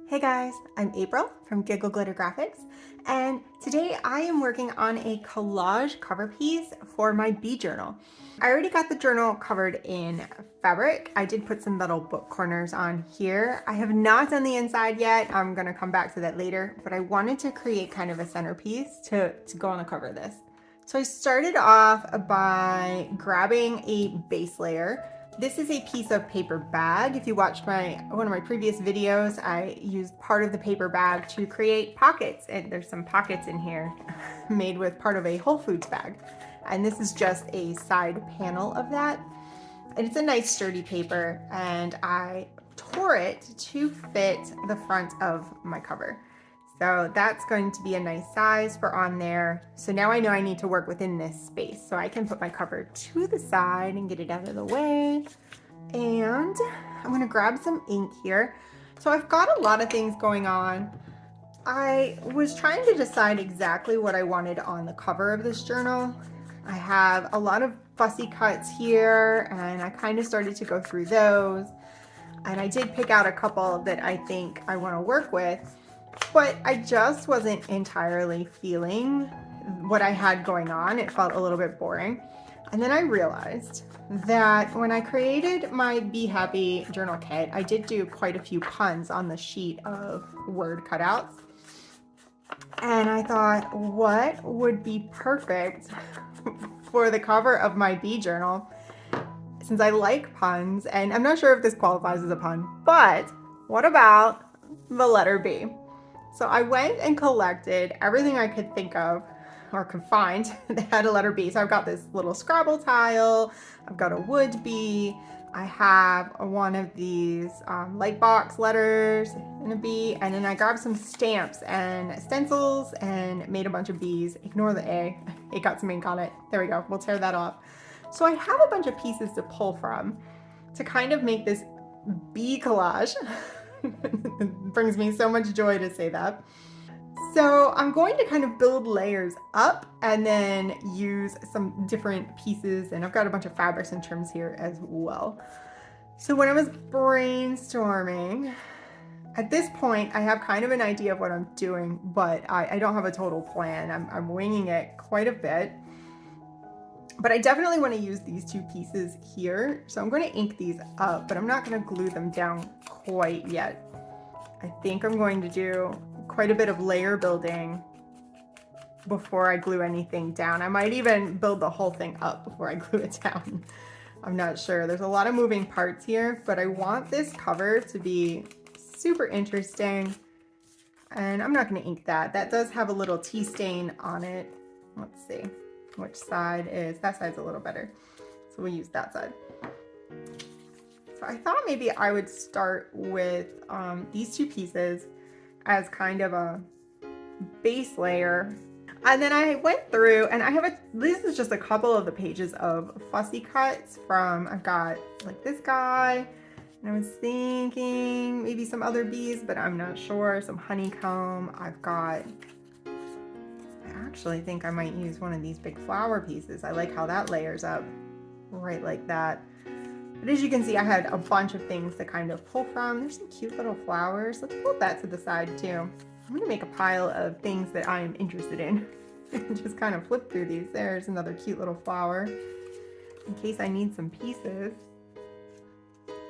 Hey guys, I'm April from Giggle Glitter Graphics, and today I am working on a collage cover piece for my bee journal. I already got the journal covered in fabric. I did put some little book corners on here. I have not done the inside yet. I'm gonna come back to that later, but I wanted to create kind of a centerpiece to go on the cover of this. So I started off by grabbing a base layer. This is a piece of paper bag. If you watched one of my previous videos, I used part of the paper bag to create pockets, and there's some pockets in here made with part of a Whole Foods bag. And this is just a side panel of that. And it's a nice sturdy paper, and I tore it to fit the front of my cover. So that's going to be a nice size for on there. So now I know I need to work within this space. So I can put my cover to the side and get it out of the way. And I'm gonna grab some ink here. So I've got a lot of things going on. I was trying to decide exactly what I wanted on the cover of this journal. I have a lot of fussy cuts here, and I kind of started to go through those. And I did pick out a couple that I think I want to work with. But I just wasn't entirely feeling what I had going on. It felt a little bit boring. And then I realized that when I created my Be Happy journal kit, I did do quite a few puns on the sheet of word cutouts. And I thought, what would be perfect for the cover of my bee journal? Since I like puns, and I'm not sure if this qualifies as a pun, but what about the letter B? So I went and collected everything I could think of or could find that had a letter B. So I've got this little Scrabble tile, I've got a wood bee, I have one of these light box letters and a B, and then I grabbed some stamps and stencils and made a bunch of B's. Ignore the A, it got some ink on it. There we go, we'll tear that off. So I have a bunch of pieces to pull from to kind of make this bee collage. It brings me so much joy to say that. So I'm going to kind of build layers up and then use some different pieces, and I've got a bunch of fabrics and trims here as well. So when I was brainstorming, at this point I have kind of an idea of what I'm doing, but I don't have a total plan. I'm winging it quite a bit. But I definitely want to use these two pieces here. So I'm going to ink these up, but I'm not going to glue them down quite yet. I think I'm going to do quite a bit of layer building before I glue anything down. I might even build the whole thing up before I glue it down. I'm not sure. There's a lot of moving parts here, but I want this cover to be super interesting. And I'm not going to ink that. That does have a little tea stain on it. Let's see which side is, that side's a little better. So we'll use that side. So I thought maybe I would start with these two pieces as kind of a base layer. And then I went through and this is just a couple of the pages of fussy cuts from, I've got like this guy, and I was thinking maybe some other bees, but I'm not sure, some honeycomb. I actually think I might use one of these big flower pieces. I like how that layers up right like that. But as you can see, I had a bunch of things to kind of pull from. There's some cute little flowers. Let's pull that to the side too. I'm gonna make a pile of things that I'm interested in. Just kind of flip through these. There's another cute little flower in case I need some pieces.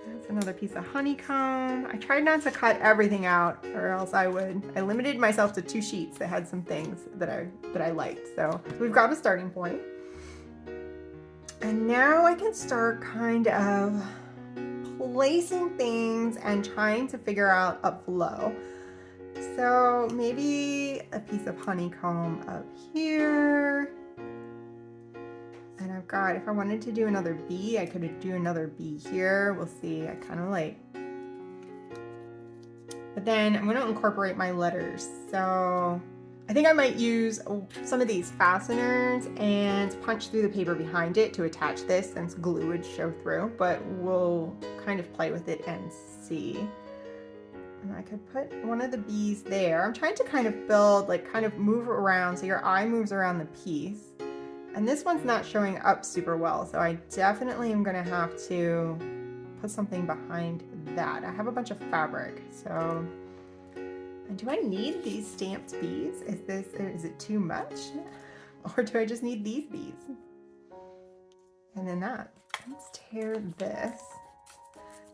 That's another piece of honeycomb. I tried not to cut everything out, or else I limited myself to 2 sheets that had some things that I liked. So we've got a starting point. And now I can start kind of placing things and trying to figure out a flow. So maybe a piece of honeycomb up here. And I've got, if I wanted to do another bee, I could do another bee here. We'll see, I kind of like. But then I'm gonna incorporate my letters. So I think I might use some of these fasteners and punch through the paper behind it to attach this, since glue would show through, but we'll kind of play with it and see. And I could put one of the bees there. I'm trying to kind of build, like kind of move around so your eye moves around the piece. And this one's not showing up super well, so I definitely am gonna have to put something behind that. I have a bunch of fabric, so And do I need these stamped bees? Is it too much? Or do I just need these bees? And then that. Let's tear this.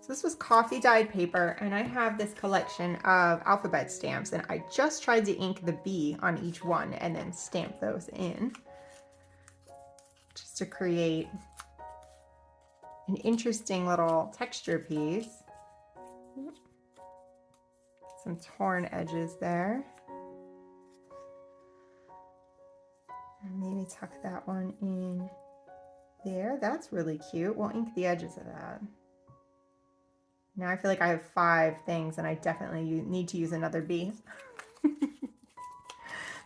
So this was coffee dyed paper, and I have this collection of alphabet stamps, and I just tried to ink the B on each one and then stamp those in just to create an interesting little texture piece. Some torn edges there. And maybe tuck that one in there. That's really cute. We'll ink the edges of that. Now I feel like I have 5 things and I definitely need to use another B.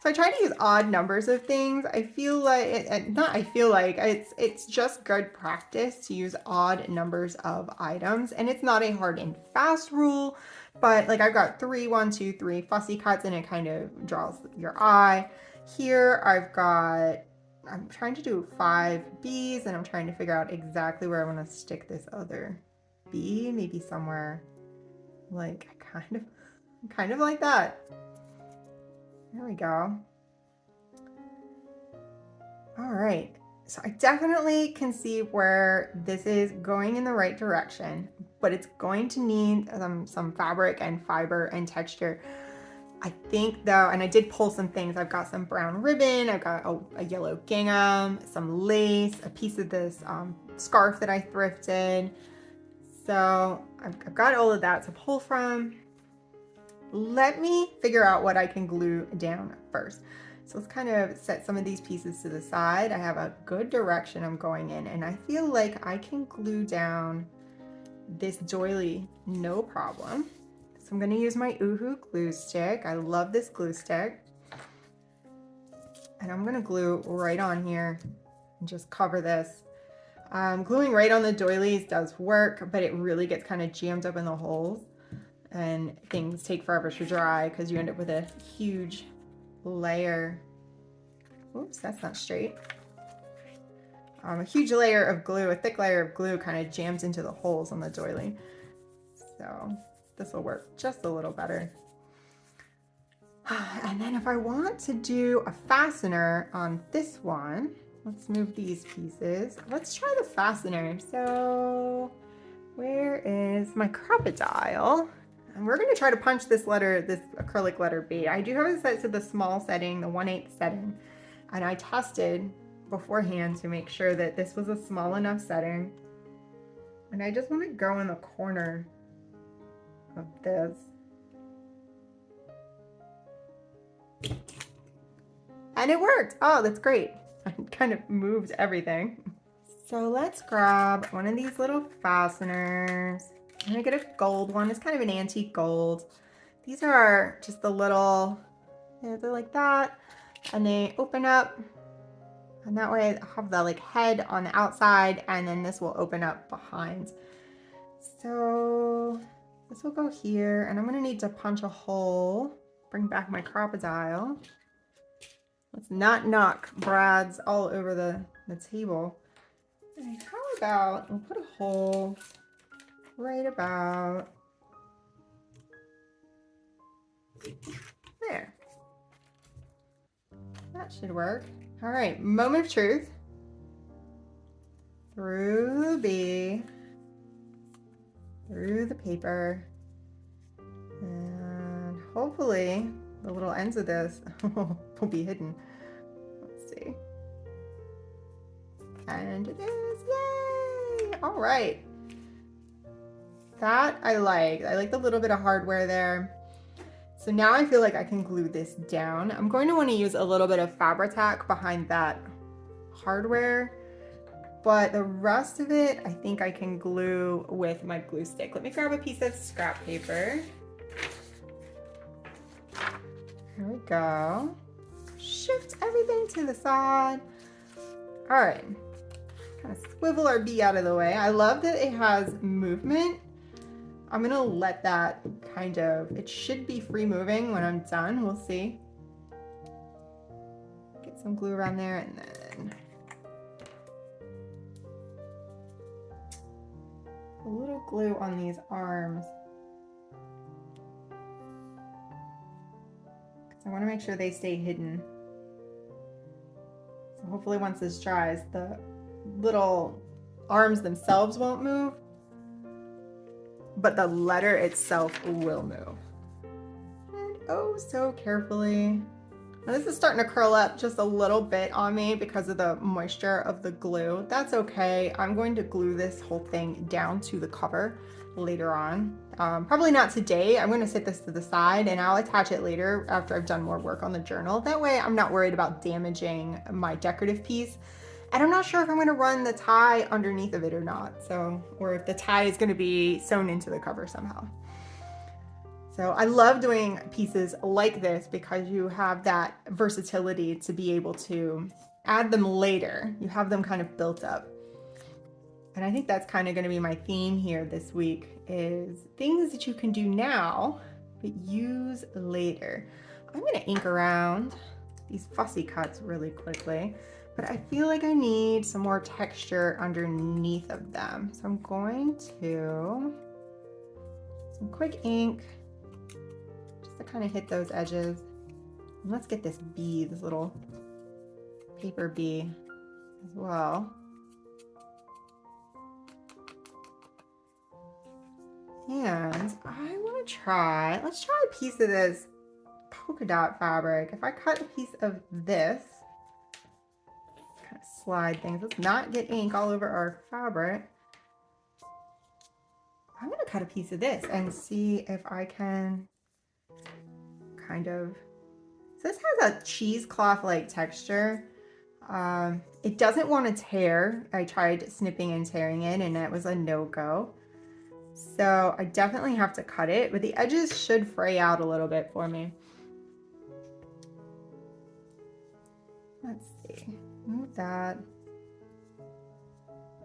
So I try to use odd numbers of things. I feel like, it's just good practice to use odd numbers of items. And it's not a hard and fast rule, but like I've got 3, 1, 2, 3 fussy cuts, and it kind of draws your eye. Here I'm trying to do 5 Bs, and I'm trying to figure out exactly where I want to stick this other B, maybe somewhere like kind of like that. There we go. All right, so I definitely can see where this is going in the right direction, but it's going to need some fabric and fiber and texture. I think though, and I did pull some things. I've got some brown ribbon, I've got a yellow gingham, some lace, a piece of this scarf that I thrifted. So I've got all of that to pull from. Let me figure out what I can glue down first. So let's kind of set some of these pieces to the side. I have a good direction I'm going in, and I feel like I can glue down this doily no problem. So I'm going to use my Oohoo glue stick. I love this glue stick. And I'm going to glue right on here and just cover this. Gluing right on the doilies does work, but it really gets kind of jammed up in the holes. And things take forever to dry because you end up with a huge layer. Oops, that's not straight. A huge layer of glue, a thick layer of glue kind of jams into the holes on the doily. So this will work just a little better. And then if I want to do a fastener on this one, let's move these pieces. Let's try the fastener. So where is my crocodile? And we're going to try to punch this acrylic letter B. I do have it set to the small setting, the 1/8 setting. And I tested beforehand to make sure that this was a small enough setting. And I just want to go in the corner of this. And it worked. Oh, that's great. I kind of moved everything. So let's grab one of these little fasteners. I'm gonna get a gold one. It's kind of an antique gold. These are just the little, they're like that. And they open up. And that way I have the like head on the outside, and then this will open up behind. So this will go here, and I'm gonna need to punch a hole. Bring back my crocodile. Let's not knock brads all over the table. And how about we'll put a hole right about there. That should work. All right, moment of truth. Through the B, through the paper, and hopefully the little ends of this will be hidden. Let's see. And it is, yay! All right. That I like. I like the little bit of hardware there. So now I feel like I can glue this down. I'm going to want to use a little bit of Fabri-Tac behind that hardware, but the rest of it I think I can glue with my glue stick. Let me grab a piece of scrap paper. Here we go. Shift everything to the side. All right, kind of swivel our B out of the way. I love that it has movement. I'm gonna let that it should be free moving when I'm done. We'll see. Get some glue around there, and then a little glue on these arms. So I want to make sure they stay hidden. So hopefully once this dries, the little arms themselves won't move, but the letter itself will move. And oh, so carefully. Now this is starting to curl up just a little bit on me because of the moisture of the glue. That's okay. I'm going to glue this whole thing down to the cover later on. Probably not today. I'm going to sit this to the side and I'll attach it later after I've done more work on the journal. That way I'm not worried about damaging my decorative piece. And I'm not sure if I'm going to run the tie underneath of it or not. So, or if the tie is going to be sewn into the cover somehow. So I love doing pieces like this because you have that versatility to be able to add them later. You have them kind of built up. And I think that's kind of going to be my theme here this week, is things that you can do now, but use later. I'm going to ink around these fussy cuts really quickly, but I feel like I need some more texture underneath of them. So I'm going to some quick ink just to kind of hit those edges. And let's get this bee, this little paper bee as well. And I want to try, let's try a piece of this polka dot fabric. If I cut a piece of this, kind of slide things, let's not get ink all over our fabric. I'm going to cut a piece of this and see if I can kind of, so this has a cheesecloth like texture. It doesn't want to tear. I tried snipping and tearing it and it was a no-go. So I definitely have to cut it, but the edges should fray out a little bit for me. Let's see, move that.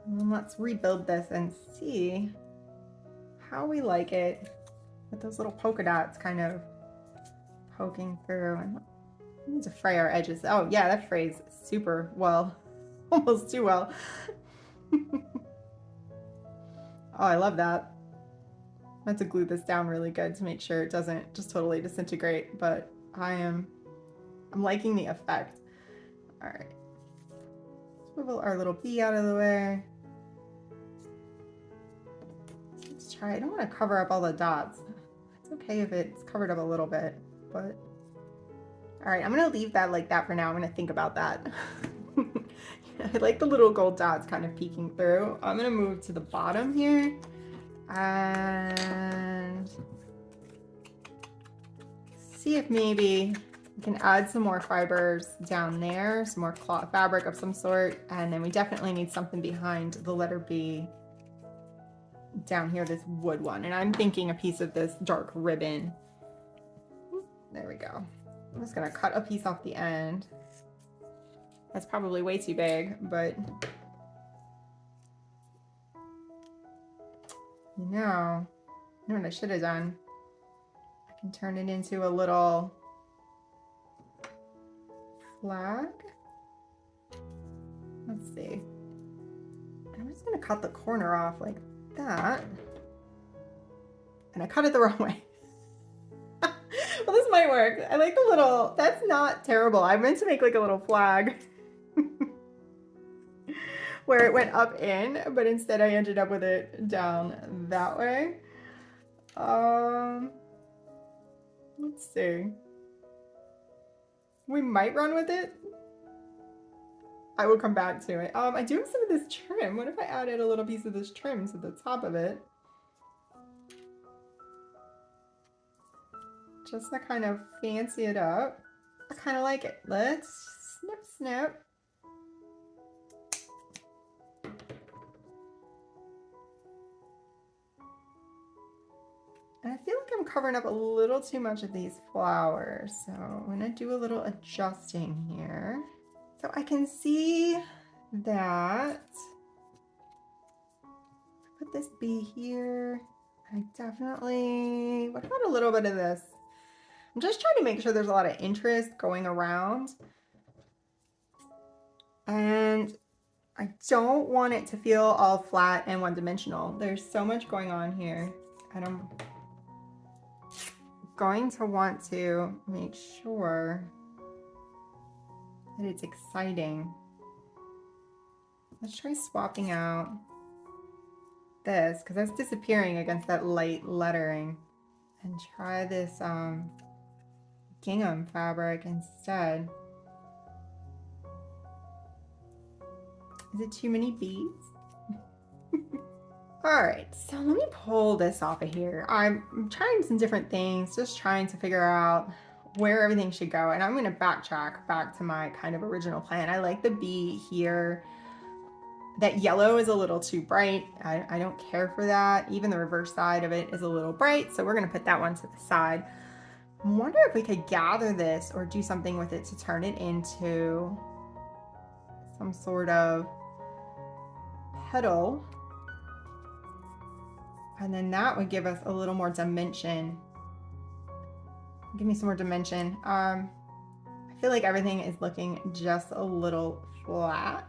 And let's rebuild this and see how we like it with those little polka dots kind of poking through. And we need to fray our edges. Oh yeah, that frays super well, almost too well. Oh, I love that. I have to glue this down really good to make sure it doesn't just totally disintegrate, but I'm liking the effect. All right, swivel our little bee out of the way. Let's try, I don't want to cover up all the dots. It's okay if it's covered up a little bit, but all right, I'm gonna leave that like that for now. I'm gonna think about that. I like the little gold dots kind of peeking through. I'm gonna move to the bottom here and see if maybe we can add some more fibers down there, some more cloth fabric of some sort, and then we definitely need something behind the letter B down here, this wood one. And I'm thinking a piece of this dark ribbon. There we go. I'm just gonna cut a piece off the end. That's probably way too big, but you know what I should have done? I can turn it into a little flag. Let's see. I'm just gonna cut the corner off like that. And I cut it the wrong way. Well, this might work. I like the little, that's not terrible. I meant to make like a little flag where it went up in, but instead I ended up with it down that way. Let's see. We might run with it. I will come back to it. I do have some of this trim. What if I added a little piece of this trim to the top of it? Just to kind of fancy it up. I kind of like it. Let's snip, snip. And I feel like I'm covering up a little too much of these flowers. So I'm gonna do a little adjusting here. So I can see that. Put this bee here. I definitely, what about a little bit of this? I'm just trying to make sure there's a lot of interest going around. And I don't want it to feel all flat and one-dimensional. There's so much going on here. And I'm going to want to make sure that it's exciting. Let's try swapping out this, because that's disappearing against that light lettering. And try this gingham fabric instead. Is it too many beads? All right, so let me pull this off of here. I'm trying some different things, just trying to figure out where everything should go. And I'm gonna backtrack back to my kind of original plan. I like the bee here. That yellow is a little too bright. I don't care for that. Even the reverse side of it is a little bright, so we're gonna put that one to the side. I wonder if we could gather this or do something with it to turn it into some sort of petal. And then that would give us a little more dimension. Give me some more dimension. I feel like everything is looking just a little flat.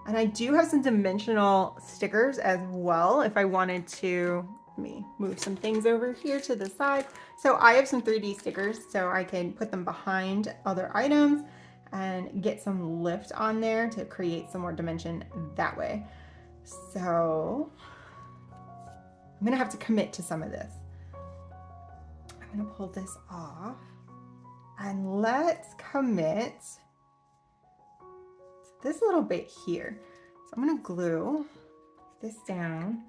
And I do have some dimensional stickers as well if I wanted to. Let me move some things over here to the side. So I have some 3D stickers, so I can put them behind other items and get some lift on there to create some more dimension that way. So I'm gonna have to commit to some of this. I'm gonna pull this off and let's commit this little bit here. So I'm gonna glue this down.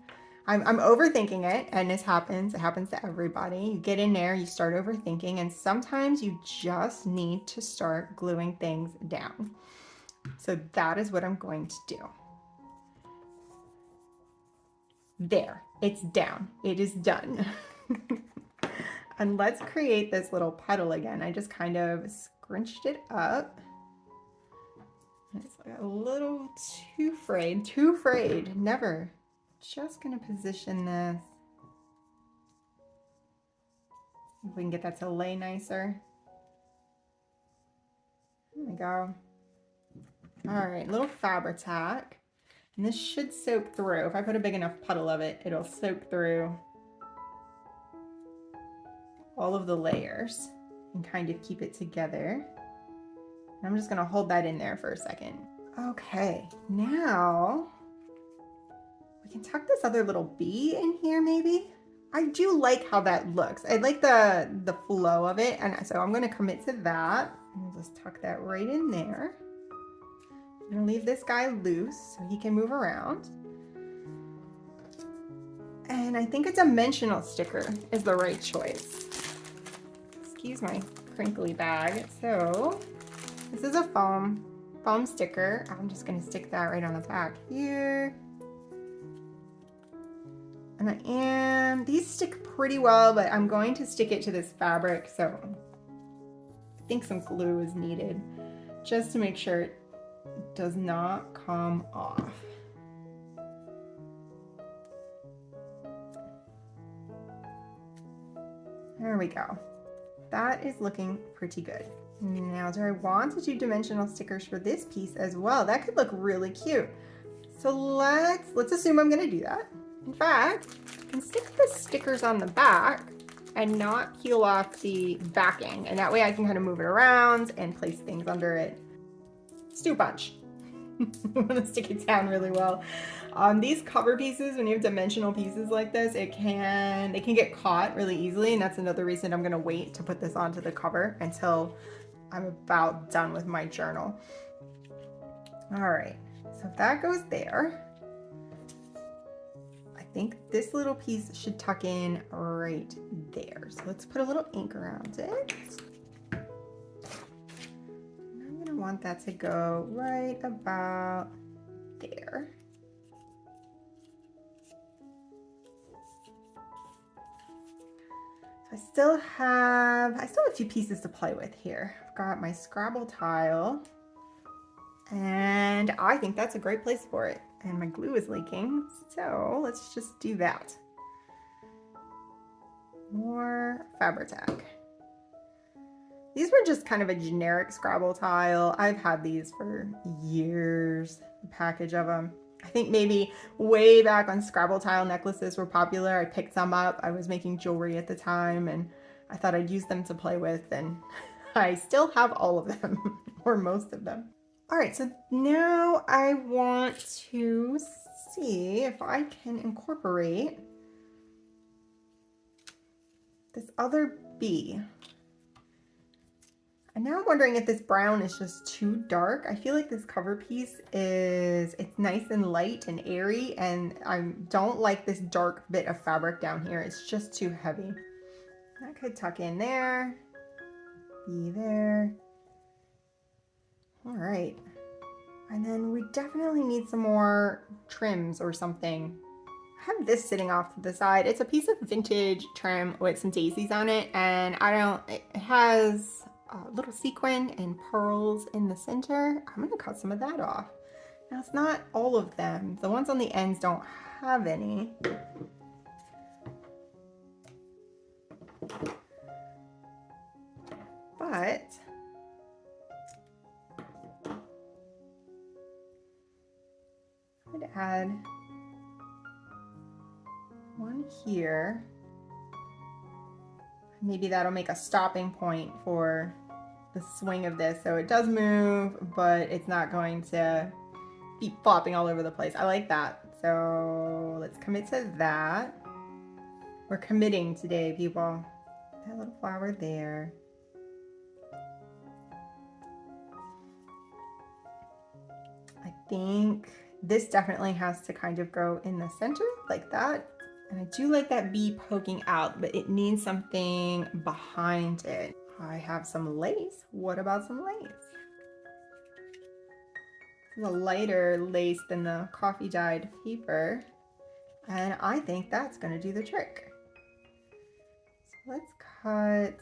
I'm overthinking it, and this happens. It happens to everybody. You get in there, you start overthinking, and sometimes you just need to start gluing things down. So that is what I'm going to do. There, it's down. It is done. And let's create this little petal again. I just kind of scrunched it up. It's like a little too frayed, never. Just gonna position this. See if we can get that to lay nicer. There we go. All right, little Fabri-Tac. And this should soak through. If I put a big enough puddle of it, it'll soak through all of the layers and kind of keep it together. I'm just gonna hold that in there for a second. Okay, now we can tuck this other little bee in here maybe. I do like how that looks. I like the flow of it, and so I'm gonna commit to that. I'll just tuck that right in there. I'm gonna leave this guy loose so he can move around. And I think a dimensional sticker is the right choice. Excuse my crinkly bag. So this is a foam sticker. I'm just gonna stick that right on the back here. And these stick pretty well, but I'm going to stick it to this fabric, so I think some glue is needed just to make sure it does not come off. There we go. That is looking pretty good. Now, do I want to do dimensional stickers for this piece as well? That could look really cute. So let's assume I'm gonna do that. In fact, I can stick the stickers on the back and not peel off the backing. And that way I can kind of move it around and place things under it. Let's do a bunch. I want to stick it down really well. These cover pieces, when you have dimensional pieces like this, they can get caught really easily. And that's another reason I'm gonna wait to put this onto the cover until I'm about done with my journal. All right, so if that goes there, I think this little piece should tuck in right there. So let's put a little ink around it. And I'm gonna want that to go right about there. I still have a few pieces to play with here. I've got my Scrabble tile, and I think that's a great place for it. And my glue is leaking, so let's just do that. More Fabri-Tac. These were just kind of a generic Scrabble tile. I've had these for years, a package of them. I think maybe way back when Scrabble tile necklaces were popular, I picked some up. I was making jewelry at the time, and I thought I'd use them to play with, and I still have all of them, or most of them. All right, so now I want to see if I can incorporate this other bee. And now I'm wondering if this brown is just too dark. I feel like this cover piece it's nice and light and airy, and I don't like this dark bit of fabric down here. It's just too heavy. That could tuck in there, be there. All right. And then we definitely need some more trims or something. I have this sitting off to the side. It's a piece of vintage trim with some daisies on it, and it has a little sequin and pearls in the center. I'm gonna cut some of that off. Now it's not all of them. The ones on the ends don't have any. But I'd add one here. Maybe that'll make a stopping point for the swing of this, so it does move, but it's not going to be flopping all over the place. I like that. So let's commit to that. We're committing today, people. That little flower there. I think this definitely has to kind of go in the center like that. And I do like that bee poking out, but it needs something behind it. I have some lace. What about some lace? It's a lighter lace than the coffee dyed paper, and I think that's gonna do the trick. So let's cut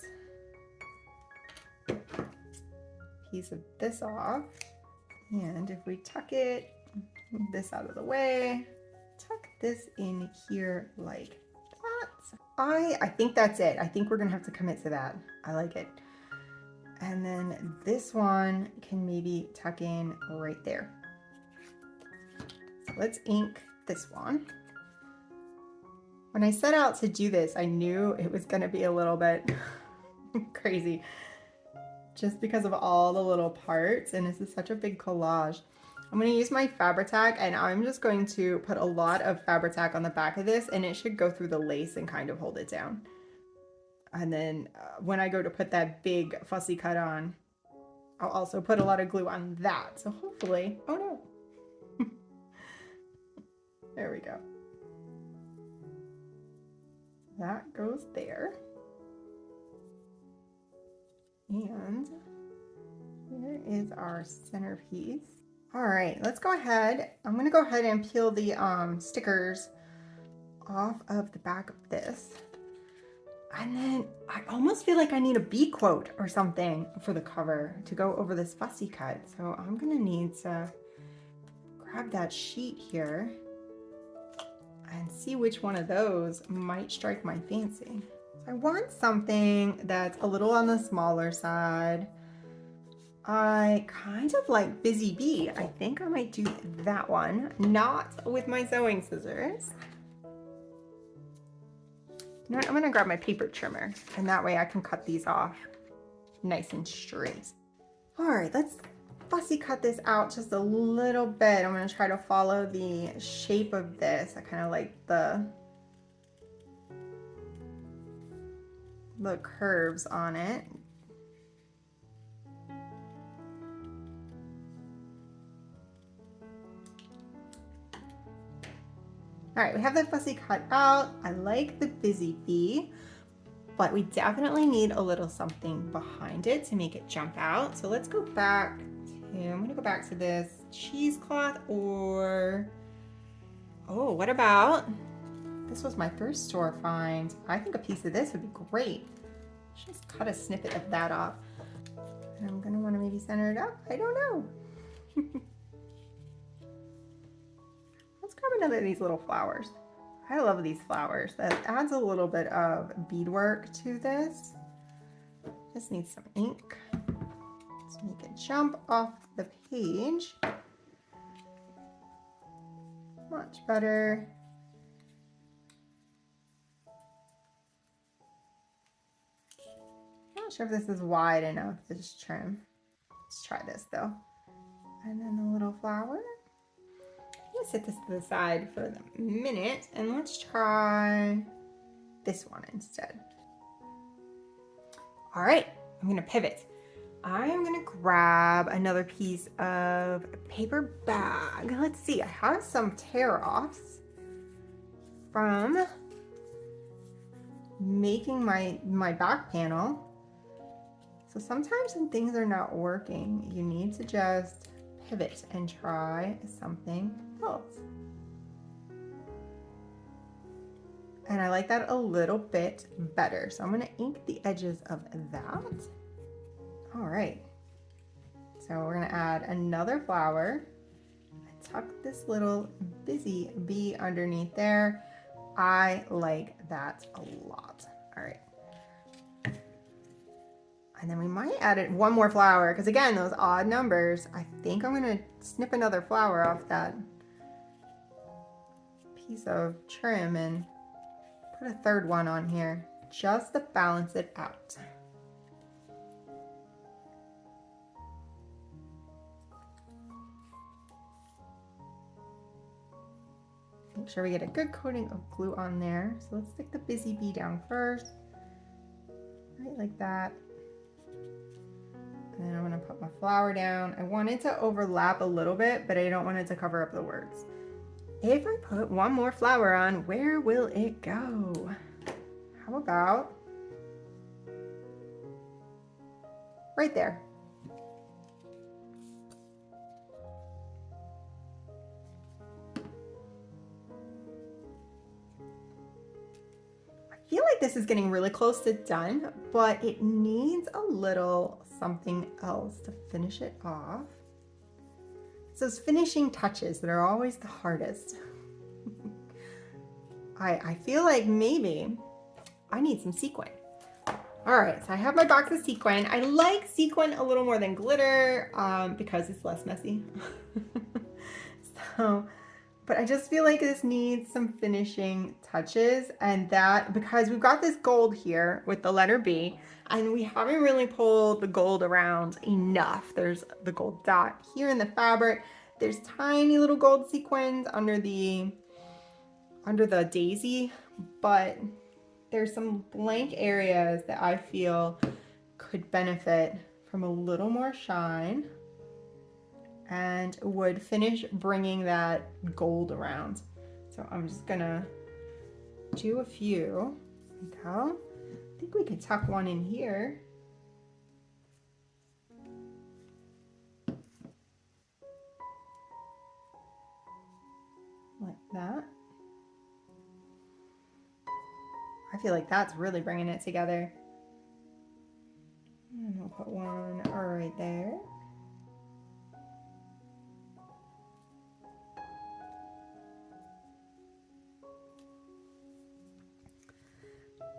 a piece of this off, and if we tuck it, move this out of the way, tuck this in here like that. I think that's it. I think we're gonna have to commit to that. I like it. And then this one can maybe tuck in right there. So let's ink this one. When I set out to do this, I knew it was gonna be a little bit crazy just because of all the little parts, and this is such a big collage. I'm going to use my Fabri-Tac, and I'm just going to put a lot of Fabri-Tac on the back of this, and it should go through the lace and kind of hold it down. And then when I go to put that big fussy cut on, I'll also put a lot of glue on that. So hopefully, oh no. There we go. That goes there. And here is our centerpiece. All right, let's go ahead. I'm gonna go ahead and peel the stickers off of the back of this. And then I almost feel like I need a bee quote or something for the cover to go over this fussy cut. So I'm gonna need to grab that sheet here and see which one of those might strike my fancy. So I want something that's a little on the smaller side. I kind of like Busy Bee. I think I might do that one, not with my sewing scissors. You know what? I'm gonna grab my paper trimmer, and that way I can cut these off nice and straight. All right, let's fussy cut this out just a little bit. I'm gonna try to follow the shape of this. I kind of like the curves on it. All right, we have the fussy cut out. I like the Busy Bee, but we definitely need a little something behind it to make it jump out. So let's go back to, I'm gonna go back to this cheesecloth, or, oh, what about, this was my thrift store find. I think a piece of this would be great. Just cut a snippet of that off. And I'm gonna wanna maybe center it up. I don't know. Let's grab another of these little flowers. I love these flowers. That adds a little bit of beadwork to this. Just need some ink. Let's make it jump off the page. Much better. sure if this is wide enough to just trim. Let's try this though. And then the little flower. I'm gonna set this to the side for a minute and let's try this one instead. All right, I'm gonna pivot. I'm gonna grab another piece of paper bag. Let's see, I have some tear-offs from making my back panel. So sometimes when things are not working, you need to just pivot and try something else. And I like that a little bit better. So I'm gonna ink the edges of that. All right. So we're gonna add another flower. Tuck this little busy bee underneath there. I like that a lot. All right. And then we might add it one more flower because again, those odd numbers, I think I'm gonna snip another flower off that piece of trim and put a third one on here just to balance it out. Make sure we get a good coating of glue on there. So let's stick the busy bee down first, right like that. And then I'm gonna put my flower down. I want it to overlap a little bit, but I don't want it to cover up the words. If I put one more flower on, where will it go? How about right there? I feel like this is getting really close to done, but it needs a little something else to finish it off. It's those finishing touches that are always the hardest. I feel like maybe I need some sequin. All right, so I have my box of sequin. I like sequin a little more than glitter because it's less messy. But I just feel like this needs some finishing touches, and that because we've got this gold here with the letter B, and we haven't really pulled the gold around enough. There's the gold dot here in the fabric. There's tiny little gold sequins under the daisy, but there's some blank areas that I feel could benefit from a little more shine and would finish bringing that gold around. So I'm just gonna do a few. There we go. I think we could tuck one in here. Like that. I feel like that's really bringing it together. And we'll put one right there.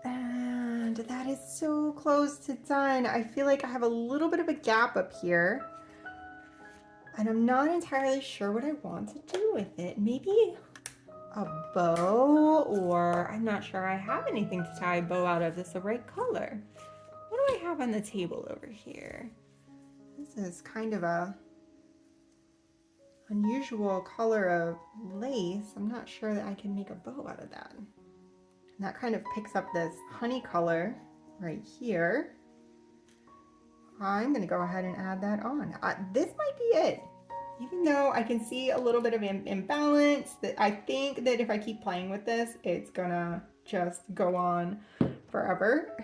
And that is so close to done. I feel like I have a little bit of a gap up here, and I'm not entirely sure what I want to do with it. Maybe a bow, or I'm not sure I have anything to tie a bow out of that's the right color. What do I have on the table over here? This is kind of a unusual color of lace. I'm not sure that I can make a bow out of that. And that kind of picks up this honey color right here. I'm gonna go ahead and add that on. This might be it. Even though I can see a little bit of imbalance, that I think that if I keep playing with this, it's gonna just go on forever.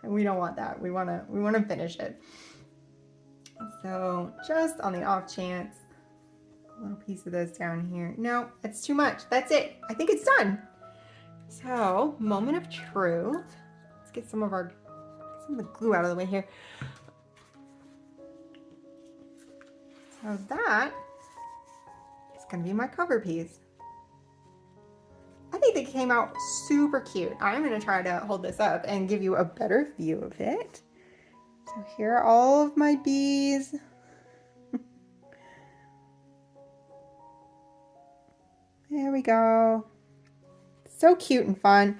And we don't want that. We wanna finish it. So just on the off chance, a little piece of this down here. No, it's too much. That's it. I think it's done. So, moment of truth. Let's get some of the glue out of the way here. So that is going to be my cover piece. I think they came out super cute. I'm going to try to hold this up and give you a better view of it. So here are all of my bees. There we go. So cute and fun.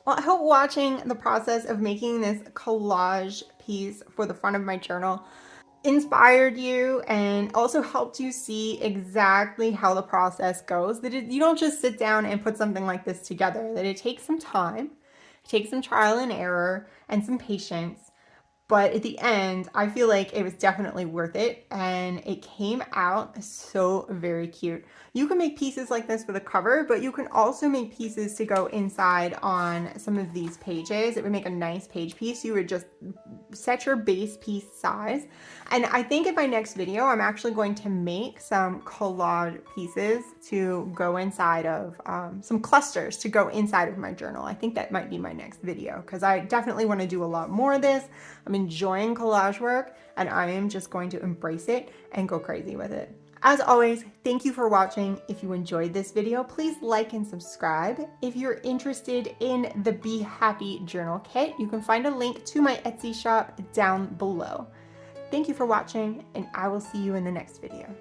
Well, I hope watching the process of making this collage piece for the front of my journal inspired you and also helped you see exactly how the process goes. That you don't just sit down and put something like this together, that it takes some time, it takes some trial and error and some patience. But at the end, I feel like it was definitely worth it, and it came out so very cute. You can make pieces like this for the cover, but you can also make pieces to go inside on some of these pages. It would make a nice page piece. You would just set your base piece size. And I think in my next video, I'm actually going to make some collage pieces to go inside of, some clusters to go inside of my journal. I think that might be my next video because I definitely want to do a lot more of this. I'm enjoying collage work and I am just going to embrace it and go crazy with it. As always, thank you for watching. If you enjoyed this video, please like and subscribe. If you're interested in the Be Happy Journal Kit, you can find a link to my Etsy shop down below. Thank you for watching, and I will see you in the next video.